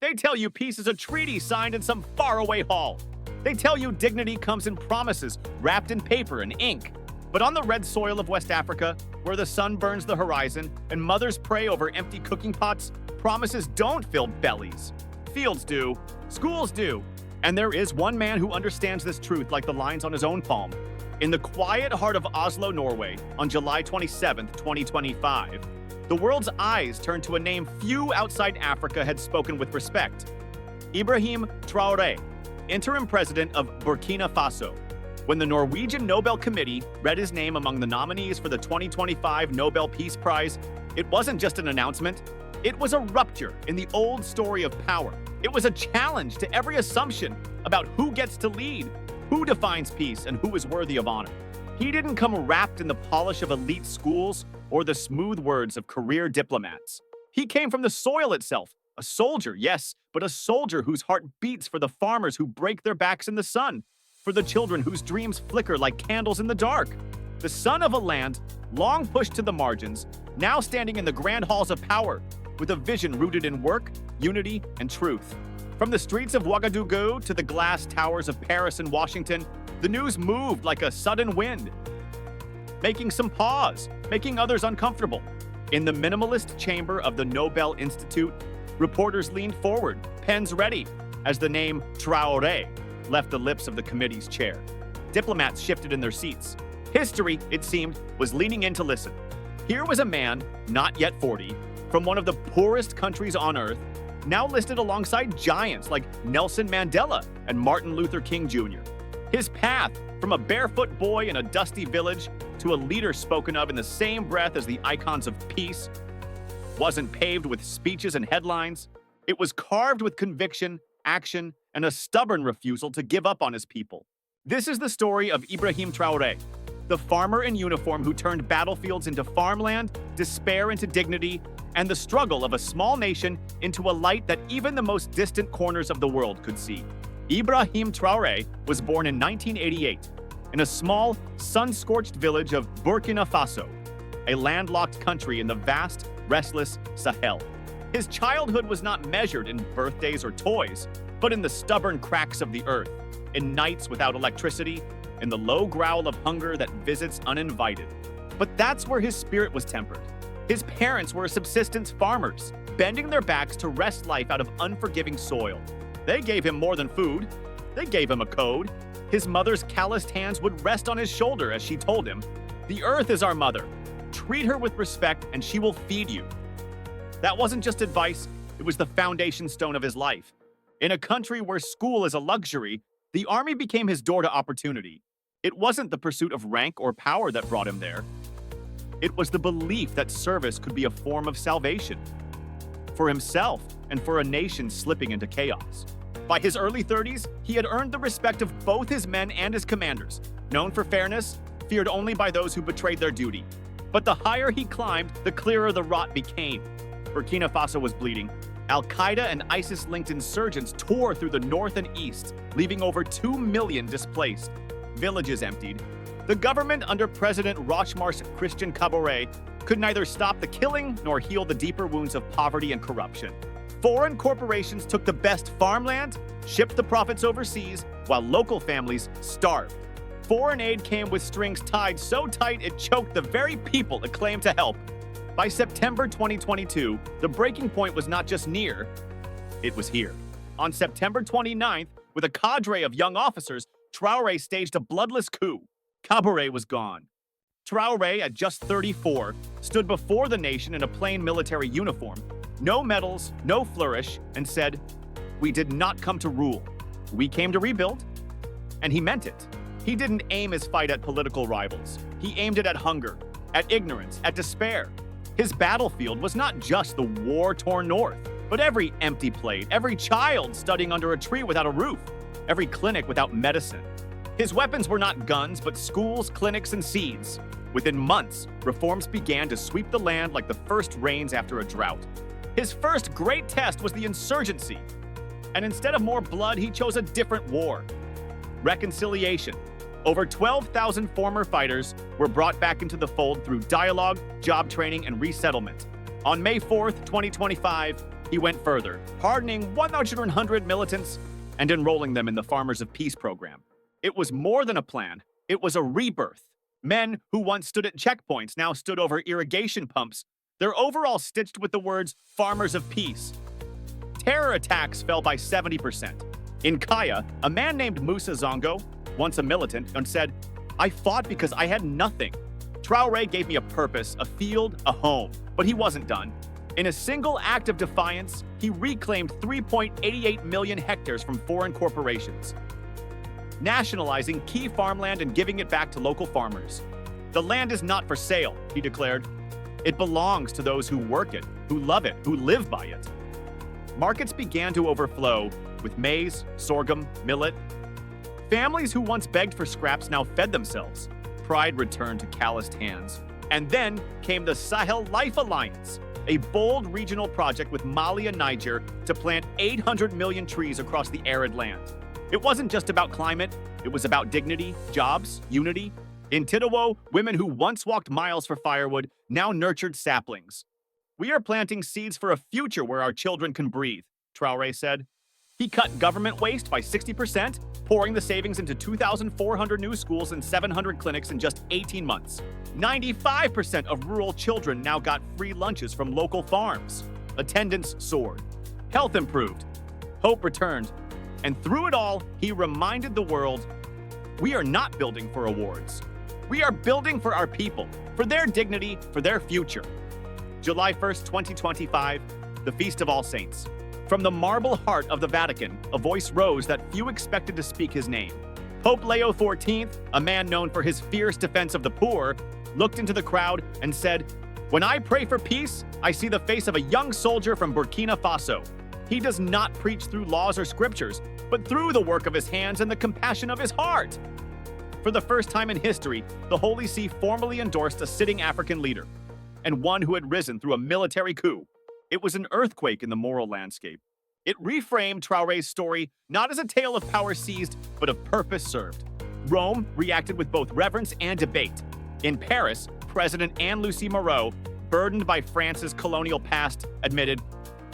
They tell you peace is a treaty signed in some faraway hall. They tell you dignity comes in promises wrapped in paper and ink. But on the red soil of West Africa, where the sun burns the horizon and mothers pray over empty cooking pots, promises don't fill bellies. Fields do, schools do, and there is one man who understands this truth like the lines on his own palm. In the quiet heart of Oslo, Norway, on July 27, 2025, the world's eyes turned to a name few outside Africa had spoken with respect. Ibrahim Traore, interim president of Burkina Faso. When the Norwegian Nobel Committee read his name among the nominees for the 2025 Nobel Peace Prize, it wasn't just an announcement. It was a rupture in the old story of power. It was a challenge to every assumption about who gets to lead, who defines peace, and who is worthy of honor. He didn't come wrapped in the polish of elite schools or the smooth words of career diplomats. He came from the soil itself, a soldier, yes, but a soldier whose heart beats for the farmers who break their backs in the sun, for the children whose dreams flicker like candles in the dark. The son of a land long pushed to the margins, now standing in the grand halls of power, with a vision rooted in work, unity, and truth. From the streets of Ouagadougou to the glass towers of Paris and Washington, the news moved like a sudden wind, making some pause, making others uncomfortable. In the minimalist chamber of the Nobel Institute, reporters leaned forward, pens ready, as the name Traore left the lips of the committee's chair. Diplomats shifted in their seats. History, it seemed, was leaning in to listen. Here was a man, not yet 40, from one of the poorest countries on earth, now listed alongside giants like Nelson Mandela and Martin Luther King Jr. His path, from a barefoot boy in a dusty village to a leader spoken of in the same breath as the icons of peace, wasn't paved with speeches and headlines. It was carved with conviction, action, and a stubborn refusal to give up on his people. This is the story of Ibrahim Traore, the farmer in uniform who turned battlefields into farmland, despair into dignity, and the struggle of a small nation into a light that even the most distant corners of the world could see. Ibrahim Traore was born in 1988 in a small, sun-scorched village of Burkina Faso, a landlocked country in the vast, restless Sahel. His childhood was not measured in birthdays or toys, but in the stubborn cracks of the earth, in nights without electricity, in the low growl of hunger that visits uninvited. But that's where his spirit was tempered. His parents were subsistence farmers, bending their backs to wrest life out of unforgiving soil. They gave him more than food. They gave him a code. His mother's calloused hands would rest on his shoulder as she told him, "The earth is our mother. Treat her with respect and she will feed you." That wasn't just advice, it was the foundation stone of his life. In a country where school is a luxury, the army became his door to opportunity. It wasn't the pursuit of rank or power that brought him there. It was the belief that service could be a form of salvation for himself and for a nation slipping into chaos. By his early 30s, he had earned the respect of both his men and his commanders. Known for fairness, feared only by those who betrayed their duty. But the higher he climbed, the clearer the rot became. Burkina Faso was bleeding. Al-Qaeda and ISIS-linked insurgents tore through the north and east, leaving over 2 million displaced. Villages emptied. The government under President Rochmar's Christian Kabore could neither stop the killing nor heal the deeper wounds of poverty and corruption. Foreign corporations took the best farmland, shipped the profits overseas, while local families starved. Foreign aid came with strings tied so tight it choked the very people it claimed to help. By September 2022, the breaking point was not just near, it was here. On September 29th, with a cadre of young officers, Traore staged a bloodless coup. Kabore was gone. Traore, at just 34, stood before the nation in a plain military uniform, no medals, no flourish, and said, "We did not come to rule. We came to rebuild." And he meant it. He didn't aim his fight at political rivals. He aimed it at hunger, at ignorance, at despair. His battlefield was not just the war-torn north, but every empty plate, every child studying under a tree without a roof, every clinic without medicine. His weapons were not guns, but schools, clinics, and seeds. Within months, reforms began to sweep the land like the first rains after a drought. His first great test was the insurgency. And instead of more blood, he chose a different war. Reconciliation. Over 12,000 former fighters were brought back into the fold through dialogue, job training, and resettlement. On May 4th, 2025, He went further, pardoning 100 militants and enrolling them in the Farmers of Peace program. It was more than a plan. It was a rebirth. Men who once stood at checkpoints now stood over irrigation pumps, their overalls stitched with the words Farmers of Peace. Terror attacks fell by 70%. In Kaya, a man named Musa Zongo, once a militant, and said, "I fought because I had nothing. Traore gave me a purpose, a field, a home." But he wasn't done. In a single act of defiance, he reclaimed 3.88 million hectares from foreign corporations, nationalizing key farmland and giving it back to local farmers. "The land is not for sale," he declared. "It belongs to those who work it, who love it, who live by it." Markets began to overflow with maize, sorghum, millet. Families who once begged for scraps now fed themselves. Pride returned to calloused hands. And then came the Sahel Life Alliance, a bold regional project with Mali and Niger to plant 800 million trees across the arid land. It wasn't just about climate, it was about dignity, jobs, unity. In Titawo, women who once walked miles for firewood now nurtured saplings. "We are planting seeds for a future where our children can breathe," Traore said. He cut government waste by 60%, pouring the savings into 2,400 new schools and 700 clinics in just 18 months. 95% of rural children now got free lunches from local farms. Attendance soared. Health improved. Hope returned. And through it all, he reminded the world, we are not building for awards. We are building for our people, for their dignity, for their future. July 1st, 2025, the Feast of All Saints. From the marble heart of the Vatican, a voice rose that few expected to speak his name. Pope Leo XIV, a man known for his fierce defense of the poor, looked into the crowd and said, "When I pray for peace, I see the face of a young soldier from Burkina Faso. He does not preach through laws or scriptures, but through the work of his hands and the compassion of his heart." For the first time in history, the Holy See formally endorsed a sitting African leader, and one who had risen through a military coup. It was an earthquake in the moral landscape. It reframed Traore's story not as a tale of power seized, but of purpose served. Rome reacted with both reverence and debate. In Paris, President Anne-Lucie Moreau, burdened by France's colonial past, admitted,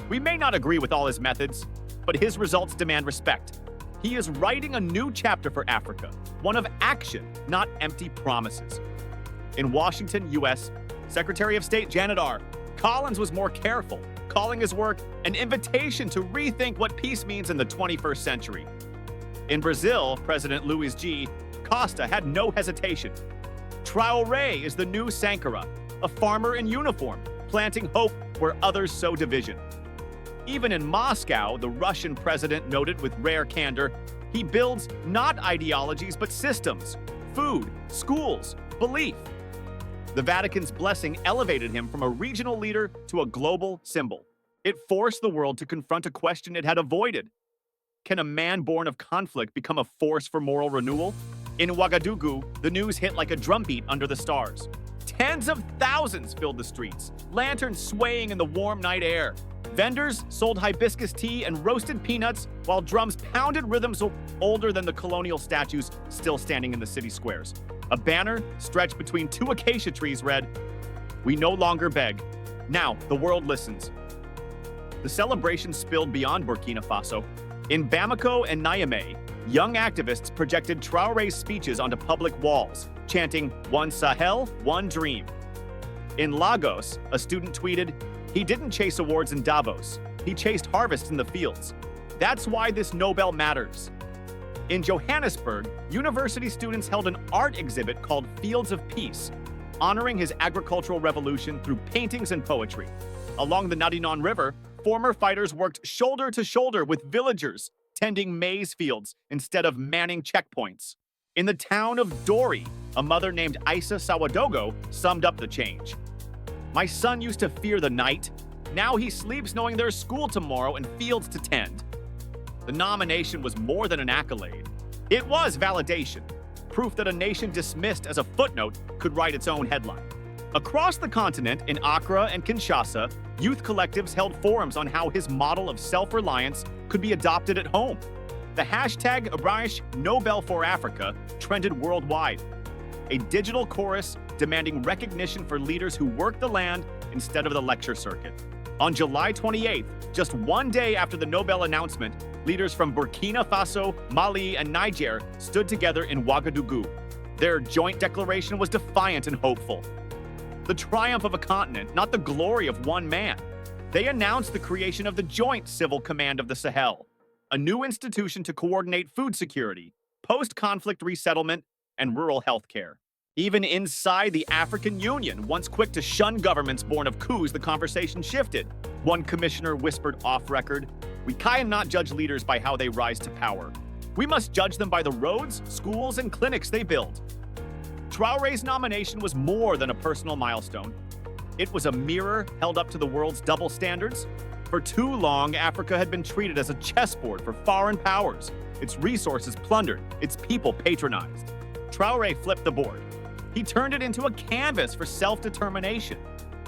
"We may not agree with all his methods, but his results demand respect. He is writing a new chapter for Africa, one of action, not empty promises." In Washington, U.S., Secretary of State Janet R. Collins was more careful, calling his work an invitation to rethink what peace means in the 21st century. In Brazil, President Luiz G. Costa had no hesitation. Traore is the new Sankara, a farmer in uniform, planting hope where others sow division. Even in Moscow, the Russian president noted with rare candor, he builds not ideologies but systems, food, schools, belief. The Vatican's blessing elevated him from a regional leader to a global symbol. It forced the world to confront a question it had avoided. Can a man born of conflict become a force for moral renewal? In Ouagadougou, the news hit like a drumbeat under the stars. Tens of thousands filled the streets, lanterns swaying in the warm night air. Vendors sold hibiscus tea and roasted peanuts, while drums pounded rhythms older than the colonial statues still standing in the city squares. A banner stretched between two acacia trees read, "We no longer beg. Now the world listens." The celebration spilled beyond Burkina Faso. In Bamako and Niamey, young activists projected Traore's speeches onto public walls, chanting, "One Sahel, one dream." In Lagos, a student tweeted, "He didn't chase awards in Davos. He chased harvests in the fields. That's why this Nobel matters." In Johannesburg, university students held an art exhibit called Fields of Peace, honoring his agricultural revolution through paintings and poetry. Along the Nadinon River, former fighters worked shoulder to shoulder with villagers, tending maize fields instead of manning checkpoints. In the town of Dori, a mother named Isa Sawadogo summed up the change. "My son used to fear the night. Now he sleeps knowing there's school tomorrow and fields to tend." The nomination was more than an accolade. It was validation, proof that a nation dismissed as a footnote could write its own headline. Across the continent, in Accra and Kinshasa, youth collectives held forums on how his model of self-reliance could be adopted at home. The hashtag Ibrahim Nobel for Africa trended worldwide. A digital chorus demanding recognition for leaders who work the land instead of the lecture circuit. On July 28th, just one day after the Nobel announcement, leaders from Burkina Faso, Mali, and Niger stood together in Ouagadougou. Their joint declaration was defiant and hopeful. The triumph of a continent, not the glory of one man. They announced the creation of the Joint Civil Command of the Sahel, a new institution to coordinate food security, post-conflict resettlement, and rural health care. Even inside the African Union, once quick to shun governments born of coups, the conversation shifted. One commissioner whispered off-record, "We cannot judge leaders by how they rise to power. We must judge them by the roads, schools, and clinics they build." Traore's nomination was more than a personal milestone. It was a mirror held up to the world's double standards. For too long, Africa had been treated as a chessboard for foreign powers, its resources plundered, its people patronized. Traore flipped the board. He turned it into a canvas for self-determination.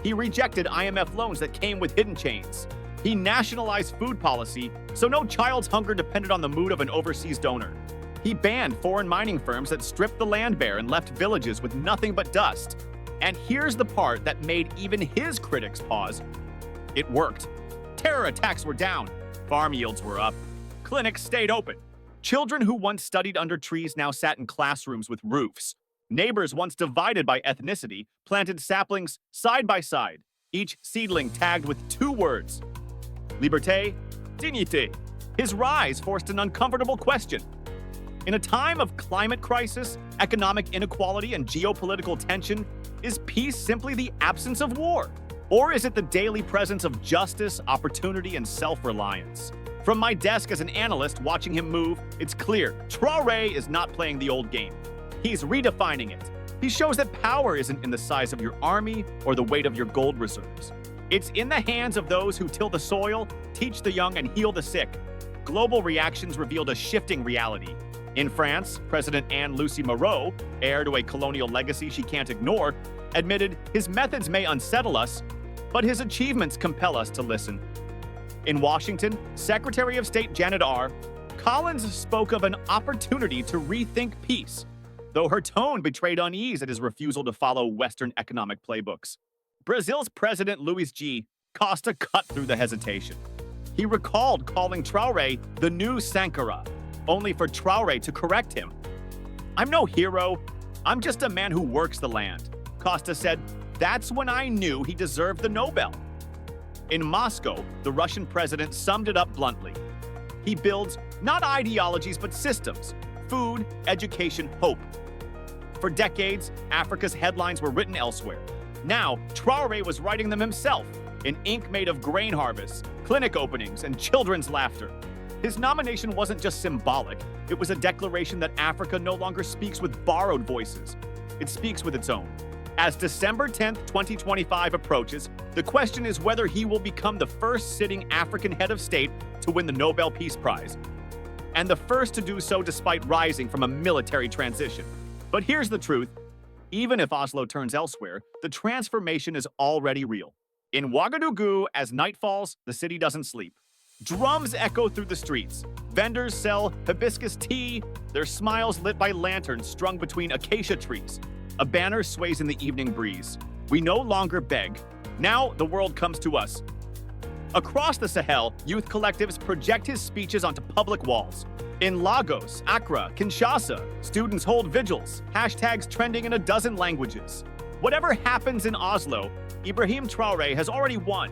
He rejected IMF loans that came with hidden chains. He nationalized food policy, so no child's hunger depended on the mood of an overseas donor. He banned foreign mining firms that stripped the land bare and left villages with nothing but dust. And here's the part that made even his critics pause. It worked. Terror attacks were down. Farm yields were up. Clinics stayed open. Children who once studied under trees now sat in classrooms with roofs. Neighbors once divided by ethnicity planted saplings side by side, each seedling tagged with two words: liberté, dignité. His rise forced an uncomfortable question. In a time of climate crisis, economic inequality, and geopolitical tension, is peace simply the absence of war? Or is it the daily presence of justice, opportunity, and self-reliance? From my desk as an analyst watching him move, it's clear Traore is not playing the old game. He's redefining it. He shows that power isn't in the size of your army or the weight of your gold reserves. It's in the hands of those who till the soil, teach the young, and heal the sick. Global reactions revealed a shifting reality. In France, President Anne-Lucie Moreau, heir to a colonial legacy she can't ignore, admitted his methods may unsettle us, but his achievements compel us to listen. In Washington, Secretary of State Janet R. Collins spoke of an opportunity to rethink peace, though her tone betrayed unease at his refusal to follow Western economic playbooks. Brazil's President Luiz G. Costa cut through the hesitation. He recalled calling Traore the new Sankara, only for Traore to correct him. "I'm no hero. I'm just a man who works the land," Costa said. That's when I knew he deserved the Nobel. In Moscow, the Russian president summed it up bluntly. He builds not ideologies but systems: food, education, hope. For decades, Africa's headlines were written elsewhere. Now, Traore was writing them himself, in ink made of grain harvests, clinic openings, and children's laughter. His nomination wasn't just symbolic, it was a declaration that Africa no longer speaks with borrowed voices. It speaks with its own. As December 10th, 2025 approaches, the question is whether he will become the first sitting African head of state to win the Nobel Peace Prize, and the first to do so despite rising from a military transition. But here's the truth. Even if Oslo turns elsewhere, the transformation is already real. In Ouagadougou, as night falls, the city doesn't sleep. Drums echo through the streets. Vendors sell hibiscus tea, their smiles lit by lanterns strung between acacia trees. A banner sways in the evening breeze. We no longer beg. Now the world comes to us. Across the Sahel, youth collectives project his speeches onto public walls. In Lagos, Accra, Kinshasa, students hold vigils, hashtags trending in a dozen languages. Whatever happens in Oslo, Ibrahim Traore has already won.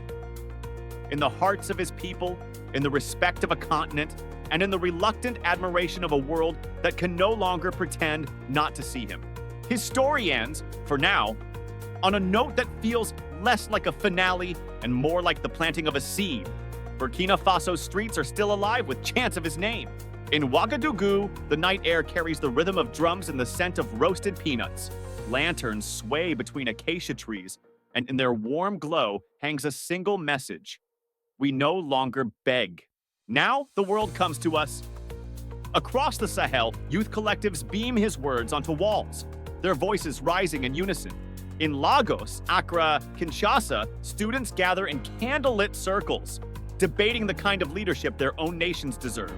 In the hearts of his people, in the respect of a continent, and in the reluctant admiration of a world that can no longer pretend not to see him. His story ends, for now, on a note that feels less like a finale and more like the planting of a seed. Burkina Faso's streets are still alive with chants of his name. In Ouagadougou, the night air carries the rhythm of drums and the scent of roasted peanuts. Lanterns sway between acacia trees, and in their warm glow hangs a single message: we no longer beg. Now the world comes to us. Across the Sahel, youth collectives beam his words onto walls, their voices rising in unison. In Lagos, Accra, Kinshasa, students gather in candlelit circles, debating the kind of leadership their own nations deserve.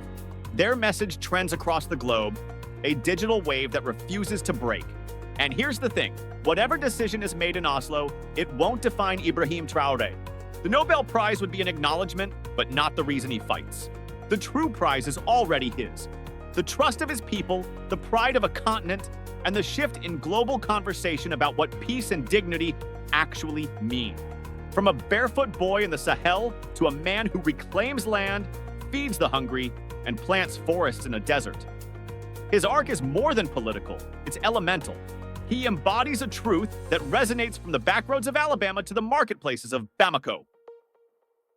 Their message trends across the globe, a digital wave that refuses to break. And here's the thing, whatever decision is made in Oslo, it won't define Ibrahim Traore. The Nobel Prize would be an acknowledgement, but not the reason he fights. The true prize is already his. The trust of his people, the pride of a continent, and the shift in global conversation about what peace and dignity actually mean. From a barefoot boy in the Sahel to a man who reclaims land, feeds the hungry, and plants forests in a desert. His arc is more than political, it's elemental. He embodies a truth that resonates from the backroads of Alabama to the marketplaces of Bamako.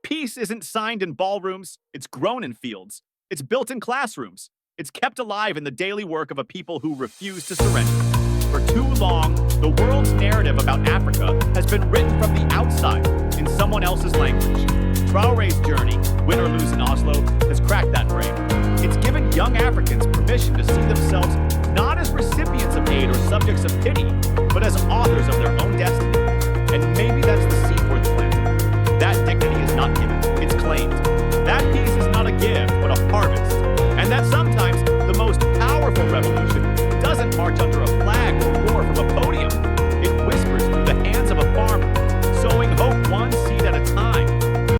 Peace isn't signed in ballrooms, it's grown in fields. It's built in classrooms. It's kept alive in the daily work of a people who refuse to surrender. For too long, the world's narrative about Africa has been written from the outside in someone else's language. Traore's journey, win or lose in Oslo, has cracked